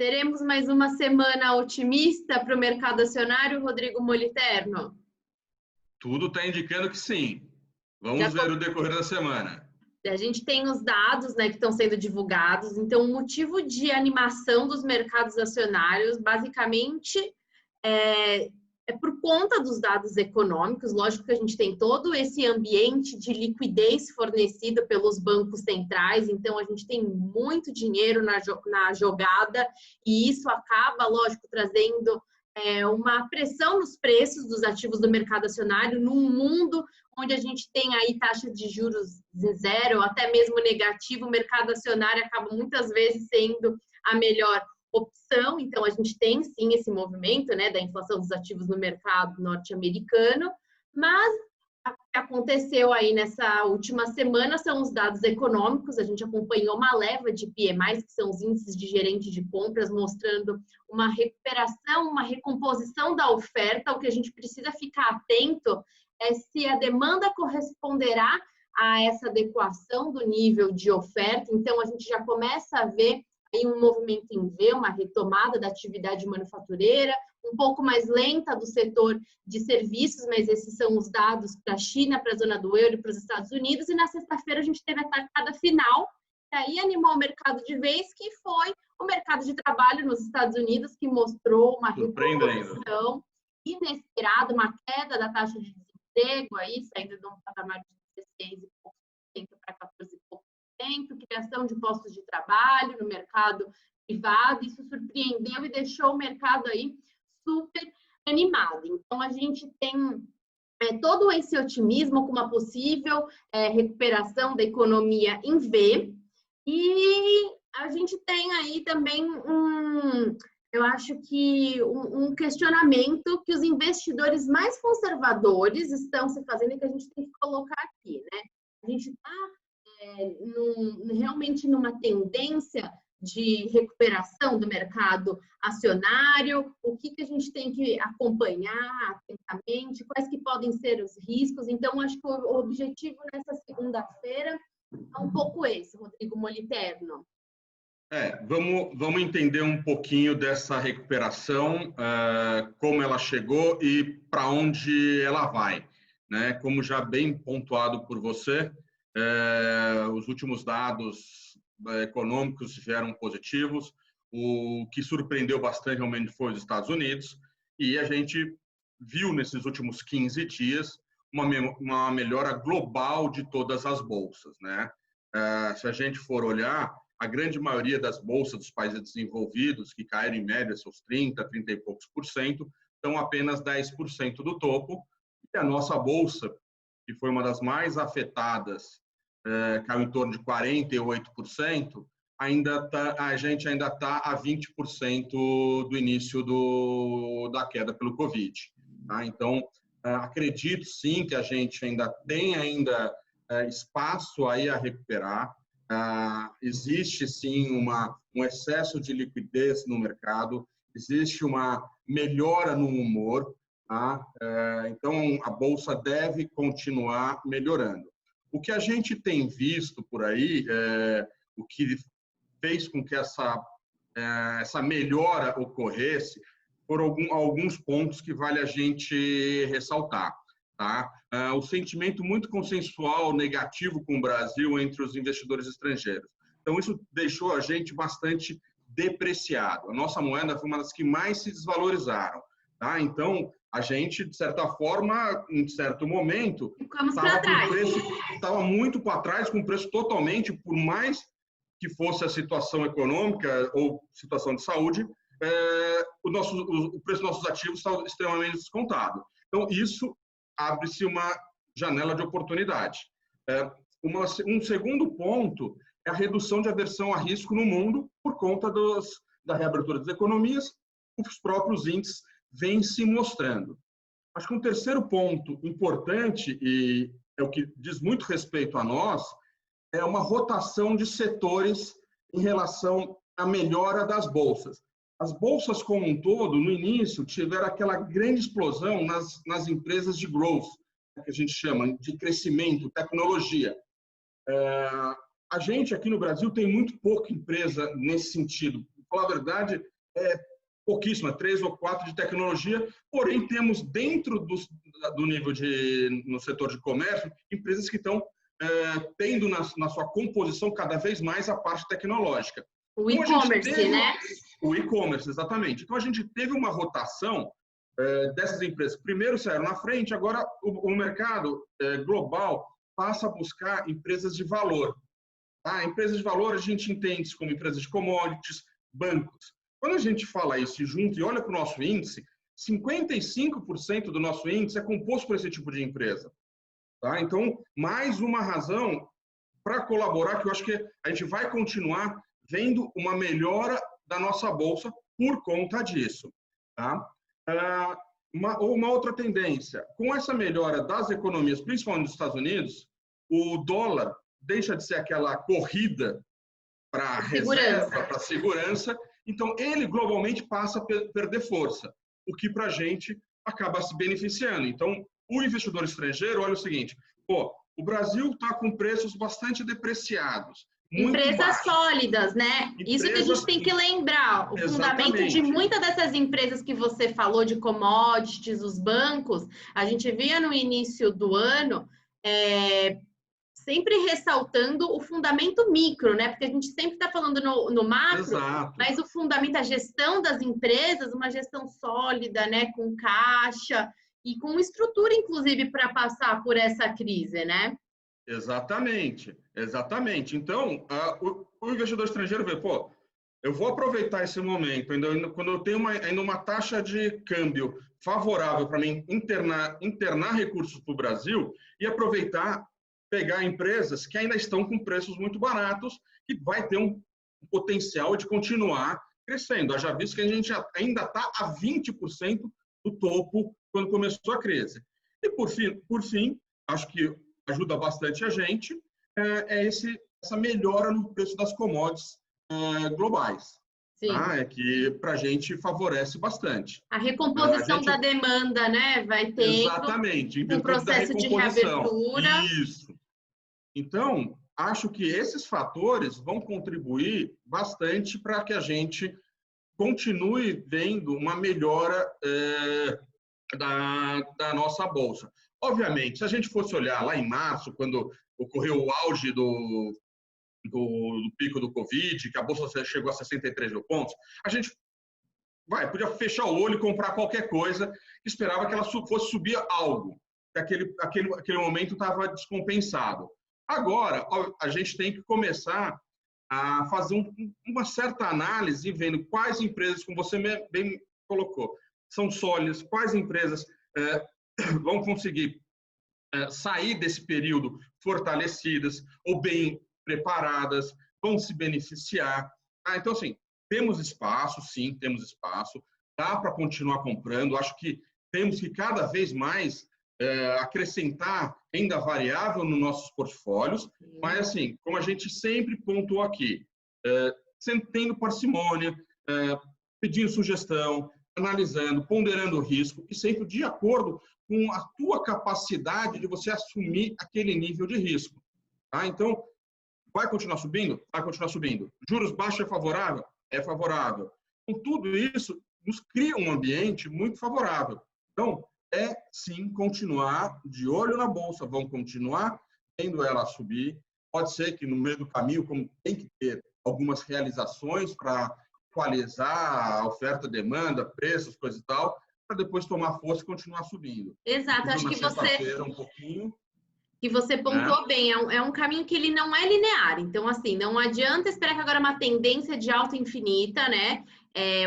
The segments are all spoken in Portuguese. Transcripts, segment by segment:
Teremos mais uma semana otimista para o mercado acionário, Rodrigo Moliterno? Tudo está indicando que sim. Vamos ver o decorrer da semana. A gente tem os dados, né, que estão sendo divulgados. Então, o motivo de animação dos mercados acionários, basicamente, é por conta dos dados econômicos. Lógico que a gente tem todo esse ambiente de liquidez fornecido pelos bancos centrais. Então, a gente tem muito dinheiro na jogada e isso acaba, lógico, trazendo uma pressão nos preços dos ativos do mercado acionário num mundo onde a gente tem aí taxa de juros zero, até mesmo negativo. O mercado acionário acaba muitas vezes sendo a melhor opção. Então, a gente tem sim esse movimento, né, da inflação dos ativos no mercado norte-americano, mas o que aconteceu aí nessa última semana são os dados econômicos. A gente acompanhou uma leva de PMIs, que são os índices de gerente de compras, mostrando uma recuperação, uma recomposição da oferta. O que a gente precisa ficar atento é se a demanda corresponderá a essa adequação do nível de oferta. Então, a gente já começa a ver aí um movimento em V, uma retomada da atividade manufatureira, um pouco mais lenta do setor de serviços, mas esses são os dados para a China, para a zona do euro e para os Estados Unidos. E na sexta-feira a gente teve a tacada final, que aí animou o mercado de vez, que foi o mercado de trabalho nos Estados Unidos, que mostrou uma recuperação inesperada, uma queda da taxa de desemprego, aí, saindo de um patamar de 16% para 14%, criação de postos de trabalho no mercado privado. Isso surpreendeu e deixou o mercado aí super animado. Então, a gente tem todo esse otimismo com uma possível recuperação da economia em V. E a gente tem aí também eu acho que um questionamento que os investidores mais conservadores estão se fazendo e que a gente tem que colocar aqui, né? A gente está realmente numa tendência de recuperação do mercado acionário. O que a gente tem que acompanhar atentamente, quais que podem ser os riscos. Então, acho que o objetivo nessa segunda-feira é um pouco esse, Rodrigo Moliterno. Vamos entender um pouquinho dessa recuperação, como ela chegou e para onde ela vai, né? Como já bem pontuado por você, os últimos dados econômicos vieram positivos. O que surpreendeu bastante realmente foi os Estados Unidos, e a gente viu nesses últimos 15 dias uma melhora global de todas as bolsas, né? Se a gente for olhar, a grande maioria das bolsas dos países desenvolvidos, que caíram em média seus 30 e poucos por cento, estão apenas 10% do topo. E a nossa bolsa, que foi uma das mais afetadas, caiu em torno de 48%, a gente ainda está a 20% do início da queda pelo Covid. Tá? Então, acredito sim que a gente ainda tem espaço aí a recuperar. Existe sim um excesso de liquidez no mercado, existe uma melhora no humor, tá? Então a bolsa deve continuar melhorando. O que a gente tem visto por aí, o que fez com que essa melhora ocorresse, foram alguns pontos que vale a gente ressaltar. Tá? O sentimento muito consensual negativo com o Brasil entre os investidores estrangeiros. Então, isso deixou a gente bastante depreciado. A nossa moeda foi uma das que mais se desvalorizaram. Tá? Então, a gente, de certa forma, em certo momento, estava muito para trás, com o preço totalmente, por mais que fosse a situação econômica ou situação de saúde, o preço dos nossos ativos estava extremamente descontado. Então, isso abre-se uma janela de oportunidade. Um segundo ponto é a redução de aversão a risco no mundo por conta da reabertura das economias. Os próprios índices vêm se mostrando. Acho que um terceiro ponto importante, e é o que diz muito respeito a nós, é uma rotação de setores em relação à melhora das bolsas. As bolsas como um todo, no início, tiveram aquela grande explosão nas empresas de growth, que a gente chama de crescimento, tecnologia. A gente aqui no Brasil tem muito pouca empresa nesse sentido. falar a verdade, pouquíssima, 3 ou 4 de tecnologia, porém temos dentro do nível no setor de comércio, empresas que estão tendo na sua composição cada vez mais a parte tecnológica. O e-commerce, né? O e-commerce, exatamente. Então, a gente teve uma rotação dessas empresas. Primeiro saíram na frente, agora o mercado global passa a buscar empresas de valor. Tá? Empresas de valor a gente entende como empresas de commodities, bancos. Quando a gente fala isso e junto e olha para o nosso índice, 55% do nosso índice é composto por esse tipo de empresa. Tá? Então, mais uma razão para colaborar, que eu acho que a gente vai continuar vendo uma melhora da nossa bolsa por conta disso. Tá? Uma outra tendência, com essa melhora das economias, principalmente nos Estados Unidos, o dólar deixa de ser aquela corrida para reserva, para segurança, então ele globalmente passa a perder força, o que para a gente acaba se beneficiando. Então, o investidor estrangeiro olha o seguinte, o Brasil está com preços bastante depreciados. Empresas sólidas, né? Isso que a gente tem que lembrar. O fundamento de muitas dessas empresas que você falou, de commodities, os bancos, a gente via no início do ano, sempre ressaltando o fundamento micro, né? Porque a gente sempre está falando no macro, exato, mas o fundamento, a gestão das empresas, uma gestão sólida, né? Com caixa e com estrutura, inclusive, para passar por essa crise, né? Exatamente, exatamente. Então, o investidor estrangeiro vê, eu vou aproveitar esse momento, quando eu tenho ainda uma taxa de câmbio favorável para mim internar recursos para o Brasil e aproveitar, pegar empresas que ainda estão com preços muito baratos, que vai ter um potencial de continuar crescendo. Já visto que a gente ainda está a 20% do topo quando começou a crise. E, por fim, acho que ajuda bastante a gente, essa melhora no preço das commodities globais. Tá? Que para a gente favorece bastante. A recomposição da demanda, né? Vai ter exatamente, em um processo de reabertura. Isso. Então, acho que esses fatores vão contribuir bastante para que a gente continue vendo uma melhora da nossa bolsa. Obviamente, se a gente fosse olhar lá em março, quando ocorreu o auge do pico do Covid, que a bolsa chegou a 63 mil pontos, a gente podia fechar o olho e comprar qualquer coisa, esperava que ela fosse subir algo, que aquele momento estava descompensado. Agora, a gente tem que começar a fazer uma certa análise, vendo quais empresas, como você bem colocou, são sólidas, quais empresas vão conseguir sair desse período fortalecidas ou bem preparadas, vão se beneficiar. Então, assim, temos espaço, sim, temos espaço, dá para continuar comprando. Acho que temos que cada vez mais acrescentar renda variável nos nossos portfólios, mas, assim, como a gente sempre pontuou aqui, sempre tendo parcimônia, pedindo sugestão, analisando, ponderando o risco e sempre de acordo com a tua capacidade de você assumir aquele nível de risco. Tá? Então, vai continuar subindo? Vai continuar subindo. Juros baixos é favorável? É favorável. Com tudo isso, nos cria um ambiente muito favorável. Então, sim continuar de olho na bolsa, vamos continuar vendo ela subir. Pode ser que no meio do caminho, como tem que ter algumas realizações para equalizar a oferta, demanda, preços, coisa e tal, para depois tomar força e continuar subindo. Exato, acho que você um pontuou bem, é um caminho que ele não é linear, então assim, não adianta esperar que agora uma tendência de alta infinita, né?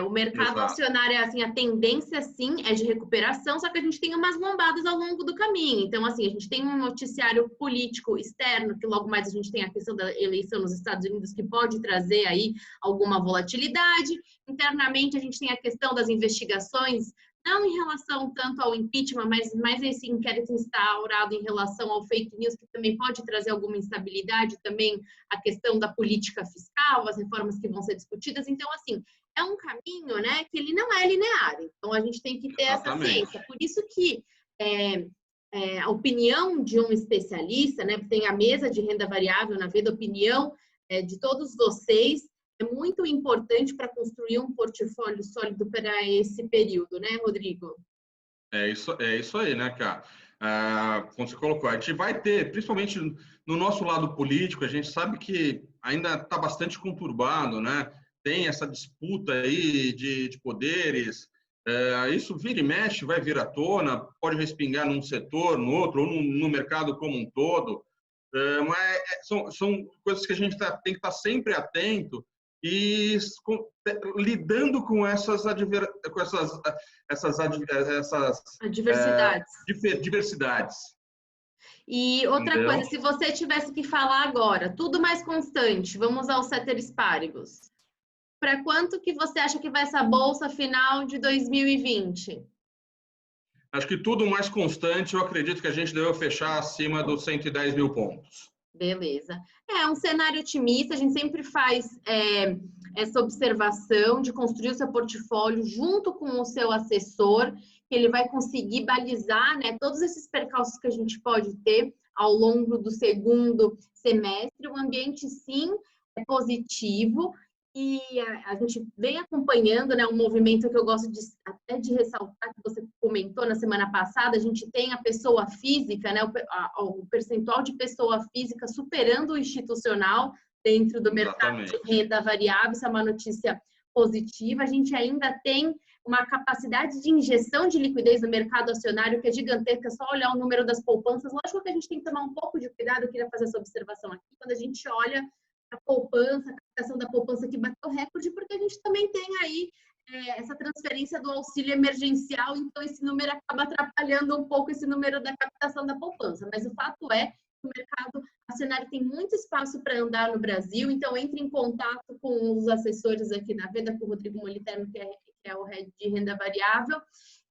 O mercado acionário, assim, a tendência sim é de recuperação, só que a gente tem umas lombadas ao longo do caminho, então assim, a gente tem um noticiário político externo, que logo mais a gente tem a questão da eleição nos Estados Unidos, que pode trazer aí alguma volatilidade, internamente a gente tem a questão das investigações, não em relação tanto ao impeachment, mas mais esse inquérito instaurado em relação ao fake news, que também pode trazer alguma instabilidade, também a questão da política fiscal, as reformas que vão ser discutidas. Então, assim, é um caminho, né, que ele não é linear. Então, a gente tem que ter essa ciência. Por isso que a opinião de um especialista, né, tem a mesa de renda variável na vida, a opinião de todos vocês, é muito importante para construir um portfólio sólido para esse período, né, Rodrigo? É isso aí, né, cara? Como você colocou, a gente vai ter, principalmente no nosso lado político, a gente sabe que ainda está bastante conturbado, né? Tem essa disputa aí de poderes, isso vira e mexe, vai vir à tona, pode respingar num setor, no outro, ou no mercado como um todo, mas são coisas que a gente tem que estar sempre atento e lidando com essas Adversidades. diversidades. E outra Entendeu? coisa, se você tivesse que falar agora, tudo mais constante, vamos aos ceteris paribus. Para quanto que você acha que vai essa bolsa final de 2020? Acho que tudo mais constante, eu acredito que a gente deve fechar acima dos 110 mil pontos. Beleza. É um cenário otimista, a gente sempre faz essa observação de construir o seu portfólio junto com o seu assessor, que ele vai conseguir balizar, né, todos esses percalços que a gente pode ter ao longo do segundo semestre. O ambiente, sim, é positivo e a gente vem acompanhando, né, um movimento que eu gosto até de ressaltar, que você comentou na semana passada. A gente tem a pessoa física, né, o percentual de pessoa física superando o institucional dentro do mercado de renda variável. Isso é uma notícia positiva. A gente ainda tem uma capacidade de injeção de liquidez no mercado acionário que é gigantesca. É só olhar o número das poupanças. Lógico que a gente tem que tomar um pouco de cuidado. Eu queria fazer essa observação aqui. Quando a gente olha a poupança, a captação da poupança que bateu recorde, porque a gente também tem aí essa transferência do auxílio emergencial, então esse número acaba atrapalhando um pouco esse número da captação da poupança. Mas o fato é que o mercado acionário tem muito espaço para andar no Brasil, então entre em contato com os assessores aqui na Veda, com o Rodrigo Moliterno, que é o head de renda variável.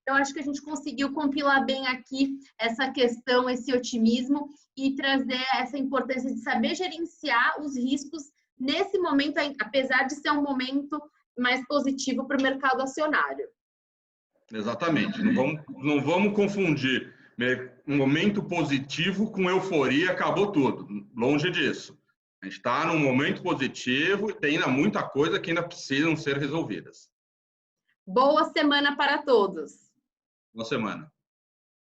Eu acho que a gente conseguiu compilar bem aqui essa questão, esse otimismo e trazer essa importância de saber gerenciar os riscos nesse momento, apesar de ser um momento mais positivo para o mercado acionário. Exatamente. Não vamos confundir um momento positivo com euforia, acabou tudo. Longe disso. A gente está num momento positivo e tem ainda muita coisa que ainda precisam ser resolvidas. Boa semana para todos. Boa semana.